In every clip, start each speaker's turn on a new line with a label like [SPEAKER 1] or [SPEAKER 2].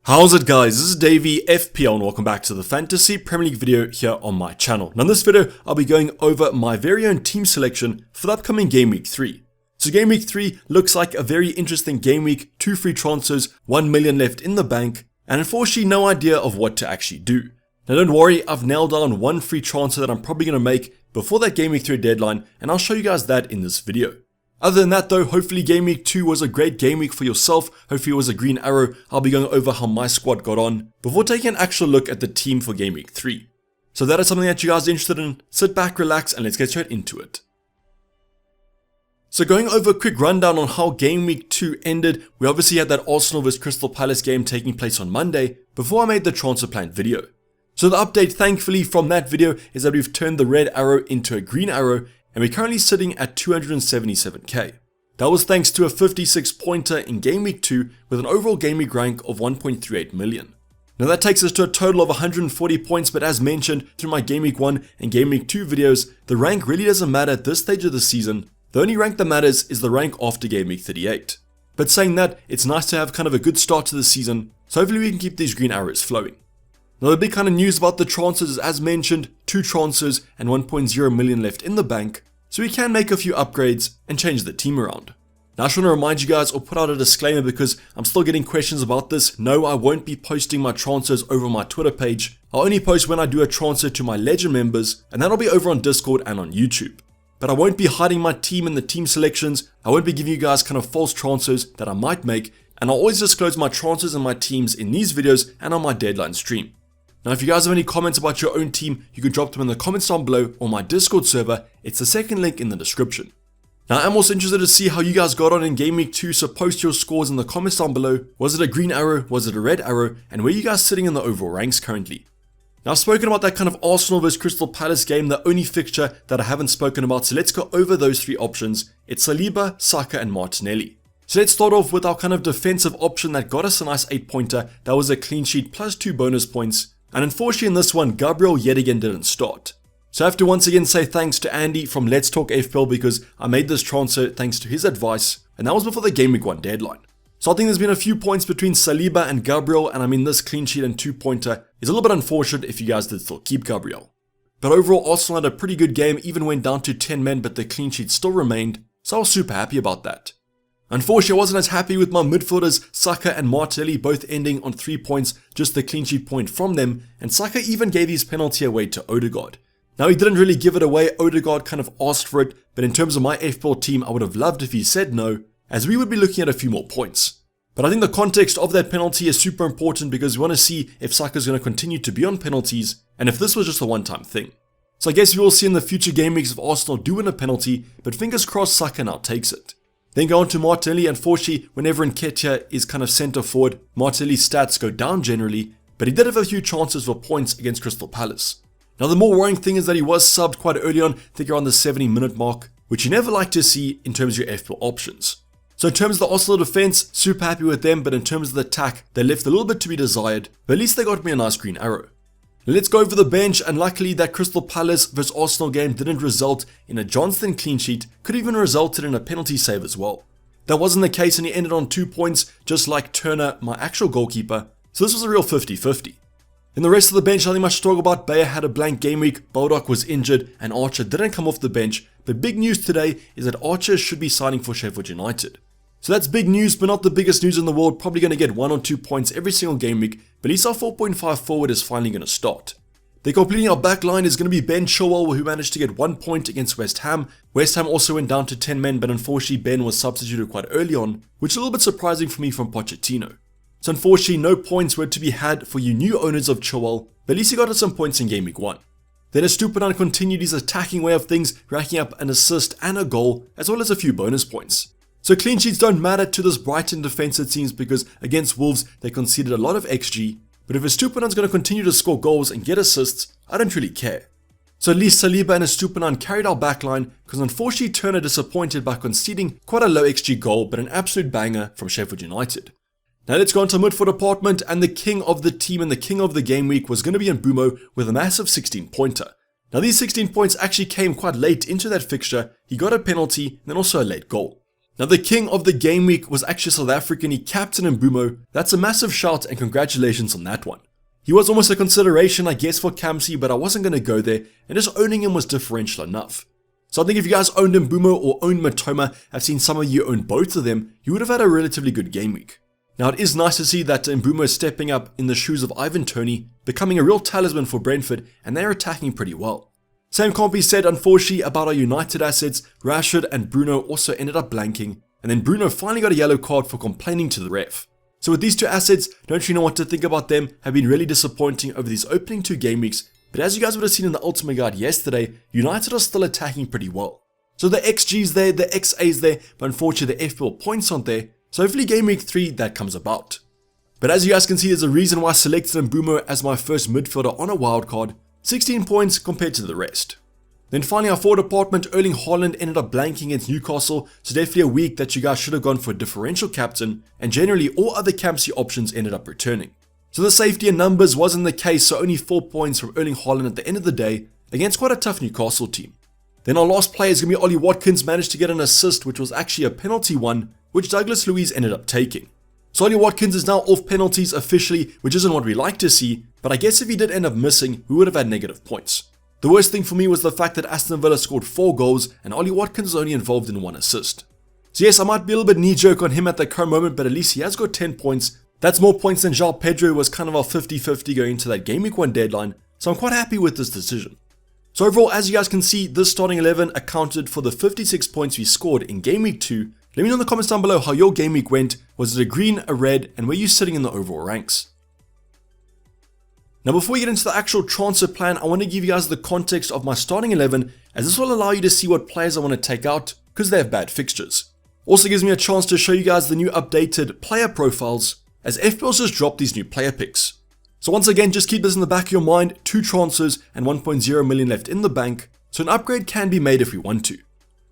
[SPEAKER 1] How's it guys, this is Dayvy, FPL, and welcome back to the Fantasy Premier League video here on my channel. Now in this video, I'll be going over my very own team selection for the upcoming Game Week 3. So Game Week 3 looks like a very interesting game week, 2 free transfers, 1 million left in the bank, and unfortunately no idea of what to actually do. Now don't worry, I've nailed down one free transfer that I'm probably going to make before that Game Week 3 deadline, and I'll show you guys that in this video. Other than that though, hopefully Game Week 2 was a great game week for yourself, hopefully it was a green arrow. I'll be going over how my squad got on before taking an actual look at the team for Game Week 3. So if that is something that you guys are interested in, sit back, relax, and let's get straight into it. So going over a quick rundown on how Game Week 2 ended, we obviously had that Arsenal vs Crystal Palace game taking place on Monday before I made the transfer plan video. So the update thankfully from that video is that we've turned the red arrow into a green arrow, and we're currently sitting at 277k. That was thanks to a 56 pointer in Game Week 2 with an overall Game Week rank of 1.38 million. Now that takes us to a total of 140 points, but as mentioned through my Game Week 1 and Game Week 2 videos, the rank really doesn't matter at this stage of the season. The only rank that matters is the rank after Game Week 38. But saying that, it's nice to have kind of a good start to the season, so hopefully we can keep these green arrows flowing. Now the big kind of news about the transfers is, as mentioned, 2 transfers and 1.0 million left in the bank, so we can make a few upgrades and change the team around. Now I just want to remind you guys or put out a disclaimer because I'm still getting questions about this. No, I won't be posting my transfers over my Twitter page. I'll only post when I do a transfer to my Legend members, and that'll be over on Discord and on YouTube. But I won't be hiding my team in the team selections. I won't be giving you guys kind of false transfers that I might make, and I'll always disclose my transfers and my teams in these videos and on my deadline stream. Now if you guys have any comments about your own team, you can drop them in the comments down below or my Discord server. It's the second link in the description. Now I'm also interested to see how you guys got on in Game Week 2, so post your scores in the comments down below. Was it a green arrow? Was it a red arrow? And where are you guys sitting in the overall ranks currently? Now I've spoken about that kind of Arsenal vs Crystal Palace game, the only fixture that I haven't spoken about, so let's go over those 3 options. It's Saliba, Saka and Martinelli. So let's start off with our kind of defensive option that got us a nice 8 pointer. That was a clean sheet plus 2 bonus points. And unfortunately in this one, Gabriel yet again didn't start. So I have to once again say thanks to Andy from Let's Talk FPL because I made this transfer thanks to his advice, and that was before the Game Week 1 deadline. So I think there's been a few points between Saliba and Gabriel, and I mean this clean sheet and 2 pointer is a little bit unfortunate if you guys did still keep Gabriel. But overall Arsenal had a pretty good game, even went down to 10 men, but the clean sheet still remained, so I was super happy about that. Unfortunately, I wasn't as happy with my midfielders, Saka and Martinelli both ending on 3 points, just the clean sheet point from them, and Saka even gave his penalty away to Odegaard. Now he didn't really give it away, Odegaard kind of asked for it, but in terms of my FPL team I would have loved if he said no, as we would be looking at a few more points. But I think the context of that penalty is super important because we want to see if Saka is going to continue to be on penalties, and if this was just a one-time thing. So I guess we will see in the future game weeks if Arsenal do win a penalty, but fingers crossed Saka now takes it. Then go on to Martinelli. Unfortunately, whenever Nketiah is kind of centre forward, Martinelli's stats go down generally, but he did have a few chances for points against Crystal Palace. Now the more worrying thing is that he was subbed quite early on, I think around the 70-minute mark, which you never like to see in terms of your FPL options. So in terms of the Arsenal defence, super happy with them, but in terms of the attack, they left a little bit to be desired, but at least they got me a nice green arrow. Let's go over the bench, and luckily that Crystal Palace vs Arsenal game didn't result in a Johnston clean sheet, could even resulted in a penalty save as well. That wasn't the case and he ended on 2 points, just like Turner, my actual goalkeeper, so this was a real 50-50. In the rest of the bench, nothing much to talk about. Bayer had a blank game week, Baldock was injured, and Archer didn't come off the bench, but big news today is that Archer should be signing for Sheffield United. So that's big news, but not the biggest news in the world, probably going to get 1 or 2 points every single game week, but at least our 4.5 forward is finally going to start. Then completing our back line is going to be Ben Chilwell, who managed to get 1 point against West Ham. West Ham also went down to 10 men, but unfortunately Ben was substituted quite early on, which is a little bit surprising for me from Pochettino. So unfortunately no points were to be had for you new owners of Chilwell, but at least he got us some points in Game Week 1. Then Estupiñán continued his attacking way of things, racking up an assist and a goal, as well as a few bonus points. So clean sheets don't matter to this Brighton defense it seems, because against Wolves they conceded a lot of XG, but if Estupiñán's going to continue to score goals and get assists, I don't really care. So at least Saliba and Estupiñán carried our backline, because unfortunately Turner disappointed by conceding quite a low XG goal, but an absolute banger from Sheffield United. Now let's go on to midfield department, and the king of the team and the king of the game week was going to be Mbeumo with a massive 16 pointer. Now these 16 points actually came quite late into that fixture. He got a penalty and then also a late goal. Now the king of the game week was actually South African, he captained Mbeumo. That's a massive shout and congratulations on that one. He was almost a consideration I guess for Kamsi, but I wasn't going to go there, and just owning him was differential enough. So I think if you guys owned Mbeumo or owned Matoma, I've seen some of you own both of them, you would have had a relatively good game week. Now it is nice to see that Mbeumo is stepping up in the shoes of Ivan Toney, becoming a real talisman for Brentford, and they're attacking pretty well. Same can't be said unfortunately about our United assets. Rashford and Bruno also ended up blanking, and then Bruno finally got a yellow card for complaining to the ref. So with these two assets, don't you know what to think about them, have been really disappointing over these opening 2 game weeks, but as you guys would have seen in the Ultimate Guide yesterday, United are still attacking pretty well. So the XG's there, the XA's there, but unfortunately the FPL points aren't there, so hopefully game week 3 that comes about. But as you guys can see, there's a reason why I selected Mbeumo as my first midfielder on a wildcard, 16 points compared to the rest. Then finally our forward department, Erling Haaland ended up blanking against Newcastle, so definitely a week that you guys should have gone for a differential captain, and generally all other Kamsi options ended up returning. So the safety in numbers wasn't the case, so only 4 points from Erling Haaland at the end of the day, against quite a tough Newcastle team. Then our last player is going to be Ollie Watkins, managed to get an assist, which was actually a penalty one, which Douglas Luiz ended up taking. So Ollie Watkins is now off penalties officially, which isn't what we like to see, but I guess if he did end up missing, we would have had negative points. The worst thing for me was the fact that Aston Villa scored 4 goals and Ollie Watkins was only involved in 1 assist. So yes, I might be a little bit knee-jerk on him at the current moment, but at least he has got 10 points. That's more points than João Pedro, who was kind of our 50-50 going into that game week 1 deadline, so I'm quite happy with this decision. So overall, as you guys can see, this starting 11 accounted for the 56 points we scored in game week 2. Let me know in the comments down below how your game week went. Was it a green, a red, and where you sitting in the overall ranks? Now before we get into the actual transfer plan, I want to give you guys the context of my starting 11, as this will allow you to see what players I want to take out because they have bad fixtures. Also gives me a chance to show you guys the new updated player profiles, as FPL's just dropped these new player picks. So once again, just keep this in the back of your mind, 2 transfers and 1.0 million left in the bank, so an upgrade can be made if we want to.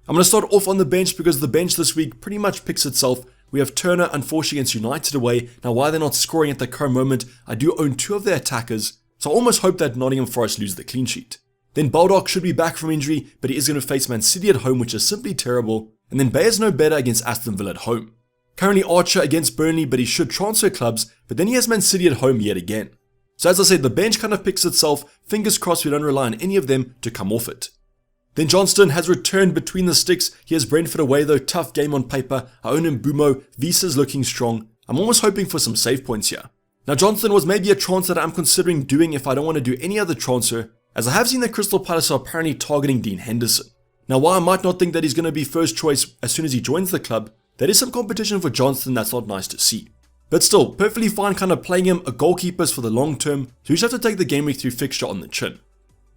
[SPEAKER 1] I'm going to start off on the bench because the bench this week pretty much picks itself. We have Turner, unfortunately, against United away. Now, why they're not scoring at the current moment, I do own 2 of their attackers, so I almost hope that Nottingham Forest lose the clean sheet. Then Baldock should be back from injury, but he is going to face Man City at home, which is simply terrible. And then Bayer's no better against Aston Villa at home. Currently Archer against Burnley, but he should transfer clubs, but then he has Man City at home yet again. So as I said, the bench kind of picks itself. Fingers crossed we don't rely on any of them to come off it. Then Johnston has returned between the sticks. He has Brentford away though, tough game on paper. I own Mbeumo, Visa's looking strong. I'm almost hoping for some save points here. Now Johnston was maybe a transfer that I'm considering doing if I don't want to do any other transfer, as I have seen that Crystal Palace are apparently targeting Dean Henderson. Now while I might not think that he's going to be first choice as soon as he joins the club, there is some competition for Johnston that's not nice to see. But still, perfectly fine kind of playing him, a goalkeeper's for the long term, so you just have to take the game week 3 fixture on the chin.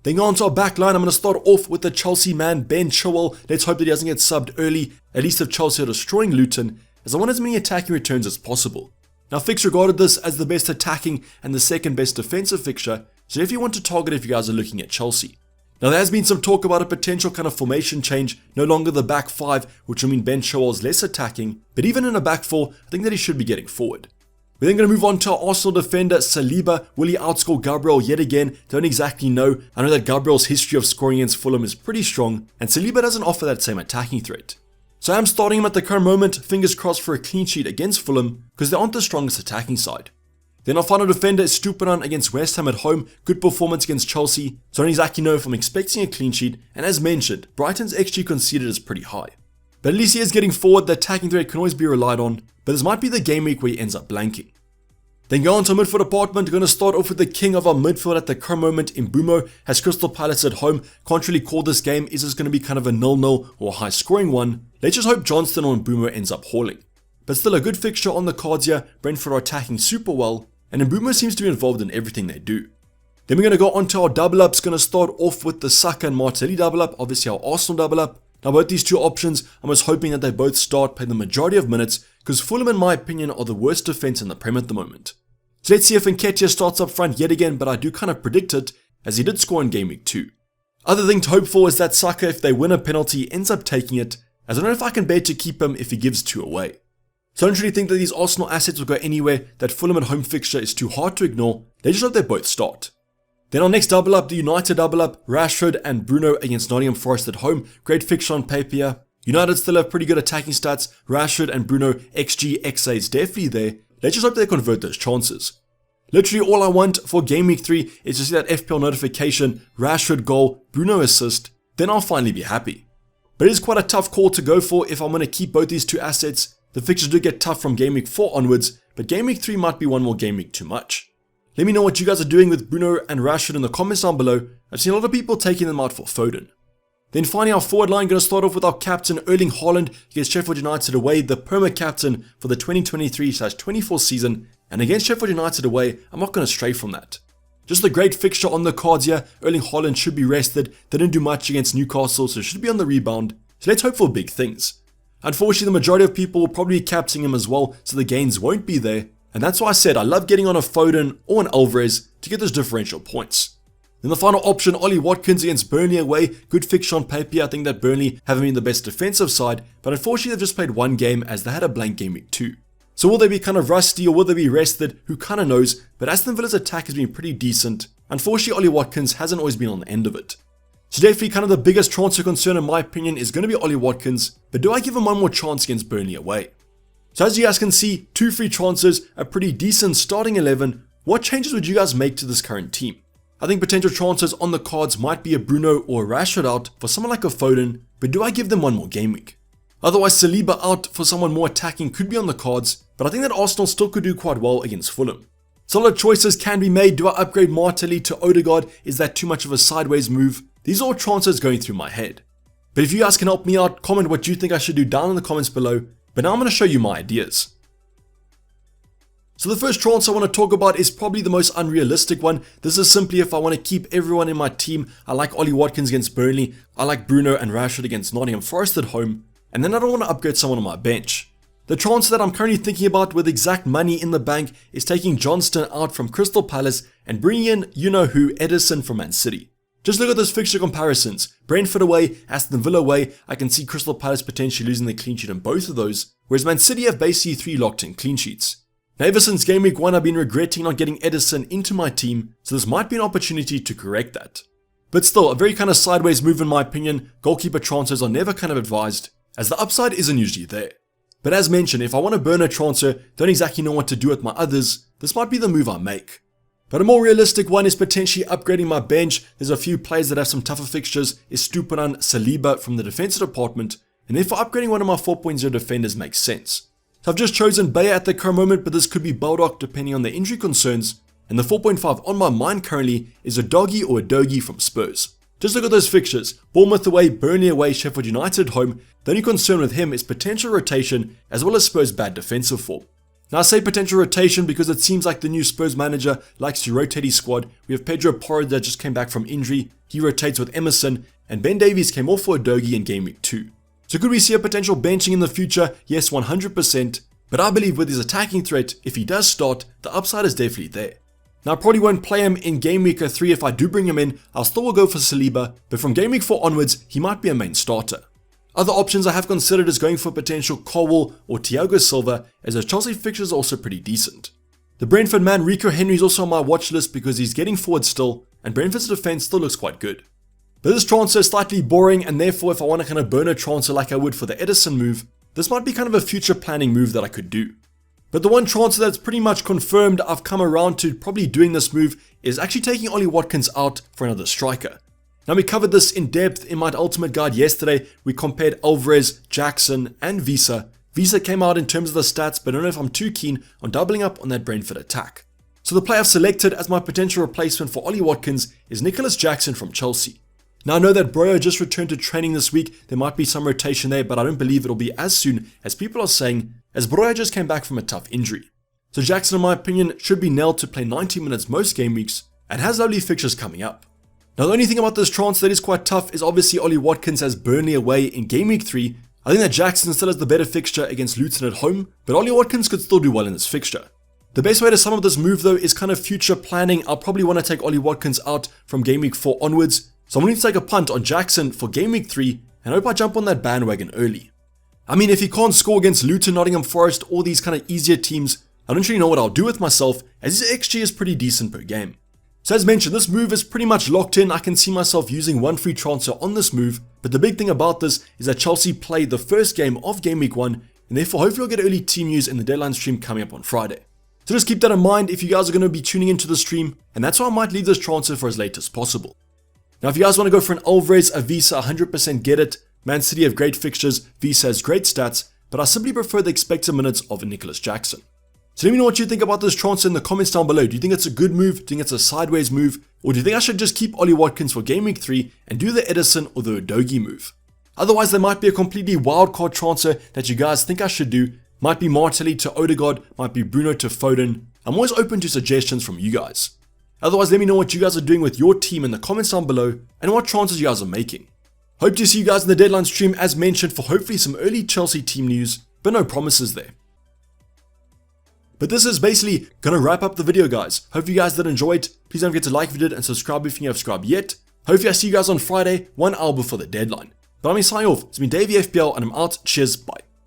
[SPEAKER 1] Then go on to our back line. I'm going to start off with the Chelsea man, Ben Chilwell. Let's hope that he doesn't get subbed early, at least if Chelsea are destroying Luton, as I want as many attacking returns as possible. Now Fix regarded this as the best attacking and the second best defensive fixture, so if you want to target if you guys are looking at Chelsea. Now there has been some talk about a potential kind of formation change, no longer the back 5, which will mean Ben Chilwell's less attacking, but even in a back 4, I think that he should be getting forward. We're then going to move on to our Arsenal defender, Saliba. Will he outscore Gabriel yet again? Don't exactly know. I know that Gabriel's history of scoring against Fulham is pretty strong, and Saliba doesn't offer that same attacking threat. So I'm starting him at the current moment, fingers crossed for a clean sheet against Fulham, because they aren't the strongest attacking side. Then our final defender is Stupinan against West Ham at home. Good performance against Chelsea, so I don't exactly know if I'm expecting a clean sheet, and as mentioned, Brighton's XG conceded is pretty high. But at least he is getting forward, the attacking threat can always be relied on, but this might be the game week where he ends up blanking. Then go on to midfield department. Going to start off with the king of our midfield at the current moment, Mbeumo. Has Crystal Palace at home. Can't really call this game. Is this going to be kind of a 0-0 or a high scoring one? Let's just hope Johnston or Mbeumo ends up hauling. But still a good fixture on the cards here. Brentford are attacking super well, and Mbeumo seems to be involved in everything they do. Then we're going to go on to our double ups. Going to start off with the Saka and Martinelli double up. Obviously our Arsenal double up. Now both these two options, I'm just hoping that they both start, play the majority of minutes, because Fulham in my opinion are the worst defense in the Prem at the moment. So let's see if Nketiah starts up front yet again, but I do kind of predict it, as he did score in game week 2. Other thing to hope for is that Saka, if they win a penalty, ends up taking it, as I don't know if I can bear to keep him if he gives 2 away. So I don't really think that these Arsenal assets will go anywhere. That Fulham at home fixture is too hard to ignore. They just hope they both start. Then our next double up, the United double up, Rashford and Bruno against Nottingham Forest at home. Great fixture on paper here. United still have pretty good attacking stats, Rashford and Bruno XG, XA is definitely there. Let's just hope they convert those chances. Literally all I want for Game Week 3 is to see that FPL notification, Rashford goal, Bruno assist, then I'll finally be happy. But it is quite a tough call to go for if I'm going to keep both these two assets. The fixtures do get tough from Game Week 4 onwards, but Game Week 3 might be one more Game Week too much. Let me know what you guys are doing with Bruno and Rashford in the comments down below. I've seen a lot of people taking them out for Foden. Then finally our forward line, going to start off with our captain Erling Haaland against Sheffield United away, the perma captain for the 2023/24 season, and against Sheffield United away, I'm not going to stray from that. Just a great fixture on the cards here. Erling Haaland should be rested, they didn't do much against Newcastle, so should be on the rebound, so let's hope for big things. Unfortunately, the majority of people will probably be captaining him as well, so the gains won't be there, and that's why I said I love getting on a Foden or an Alvarez to get those differential points. Then the final option, Ollie Watkins against Burnley away. Good fixture on paper. I think that Burnley haven't been the best defensive side, but unfortunately they've just played one game as they had a blank Game Week 2. So will they be kind of rusty or will they be rested? Who kind of knows, but Aston Villa's attack has been pretty decent. Unfortunately, Ollie Watkins hasn't always been on the end of it. So definitely kind of the biggest transfer concern in my opinion is going to be Ollie Watkins, but do I give him one more chance against Burnley away? So as you guys can see, 2 free transfers, a pretty decent starting 11. What changes would you guys make to this current team? I think potential transfers on the cards might be a Bruno or a Rashford out for someone like a Foden, but do I give them one more game week? Otherwise, Saliba out for someone more attacking could be on the cards, but I think that Arsenal still could do quite well against Fulham. Solid choices can be made. Do I upgrade Martinelli to Odegaard? Is that too much of a sideways move? These are all transfers going through my head. But if you guys can help me out, comment what you think I should do down in the comments below. But now I'm going to show you my ideas. So the first transfer I want to talk about is probably the most unrealistic one. This is simply if I want to keep everyone in my team. I like Ollie Watkins against Burnley. I like Bruno and Rashford against Nottingham Forest at home. And then I don't want to upgrade someone on my bench. The transfer that I'm currently thinking about with exact money in the bank is taking Johnston out from Crystal Palace and bringing in you-know-who Edison from Man City. Just look at those fixture comparisons. Brentford away, Aston Villa away. I can see Crystal Palace potentially losing the clean sheet in both of those, whereas Man City have basically 3 locked-in clean sheets. Now ever since Game Week 1 I've been regretting not getting Edison into my team, so this might be an opportunity to correct that. But still, a very kind of sideways move in my opinion. Goalkeeper transfers are never kind of advised, as the upside isn't usually there. But as mentioned, if I want to burn a transfer, don't exactly know what to do with my others, this might be the move I make. But a more realistic one is potentially upgrading my bench. There's a few players that have some tougher fixtures, is Stupinan, Saliba from the defensive department, and therefore upgrading one of my 4.0 defenders makes sense. So I've just chosen Bayer at the current moment, but this could be Baldock depending on the injury concerns, and the 4.5 on my mind currently is a Doggy or a Dogie from Spurs. Just look at those fixtures, Bournemouth away, Burnley away, Sheffield United home. The only concern with him is potential rotation as well as Spurs' bad defensive form. Now I say potential rotation because it seems like the new Spurs manager likes to rotate his squad. We have Pedro Porro that just came back from injury, he rotates with Emerson, and Ben Davies came off for a Dogie in Game Week 2. So could we see a potential benching in the future? Yes, 100%, but I believe with his attacking threat, if he does start, the upside is definitely there. Now I probably won't play him in Game Week 3 if I do bring him in, I'll still go for Saliba, but from Game Week 4 onwards, he might be a main starter. Other options I have considered is going for potential Colwill or Thiago Silva, as the Chelsea fixtures are also pretty decent. The Brentford man Rico Henry is also on my watch list because he's getting forward still, and Brentford's defense still looks quite good. But this transfer is slightly boring, and therefore if I want to kind of burn a transfer like I would for the Edison move, this might be kind of a future planning move that I could do. But the one transfer that's pretty much confirmed I've come around to probably doing this move is actually taking Ollie Watkins out for another striker. Now we covered this in depth in my ultimate guide yesterday. We compared Alvarez, Jackson and Visa. Visa came out in terms of the stats, but I don't know if I'm too keen on doubling up on that Brentford attack. So the player I've selected as my potential replacement for Ollie Watkins is Nicholas Jackson from Chelsea. Now I know that Broja just returned to training this week, there might be some rotation there, but I don't believe it'll be as soon as people are saying, as Broja just came back from a tough injury. So Jackson in my opinion should be nailed to play 90 minutes most game weeks, and has lovely fixtures coming up. Now the only thing about this transfer that is quite tough is obviously Ollie Watkins has Burnley away in Game Week 3. I think that Jackson still has the better fixture against Luton at home, but Ollie Watkins could still do well in this fixture. The best way to sum up this move though is kind of future planning. I'll probably want to take Ollie Watkins out from Game Week 4 onwards, so I'm going to take a punt on Jackson for Game Week 3 and hope I jump on that bandwagon early. I mean, if he can't score against Luton, Nottingham Forest, all these kind of easier teams, I don't really know what I'll do with myself, as his XG is pretty decent per game. So as mentioned, this move is pretty much locked in. I can see myself using one free transfer on this move, but the big thing about this is that Chelsea played the first game of Game Week 1, and therefore hopefully we'll get early team news in the deadline stream coming up on Friday. So just keep that in mind if you guys are going to be tuning into the stream, and that's why I might leave this transfer for as late as possible. Now if you guys want to go for an Alvarez, a Visa, 100% get it. Man City have great fixtures, Visa has great stats, but I simply prefer the expected minutes of a Nicholas Jackson. So let me know what you think about this transfer in the comments down below. Do you think it's a good move? Do you think it's a sideways move? Or do you think I should just keep Ollie Watkins for Game Week 3 and do the Edison or the Udogie move? Otherwise, there might be a completely wildcard transfer that you guys think I should do. Might be Martinelli to Odegaard, might be Bruno to Foden. I'm always open to suggestions from you guys. Otherwise, let me know what you guys are doing with your team in the comments down below and what transfers you guys are making. Hope to see you guys in the deadline stream as mentioned for hopefully some early Chelsea team news, but no promises there. But this is basically going to wrap up the video, guys. Hope you guys did enjoy it. Please don't forget to like if you did and subscribe if you haven't subscribed yet. Hopefully I see you guys on Friday, 1 hour before the deadline. But I'm signing off. It's been Dayvy FPL and I'm out. Cheers, bye.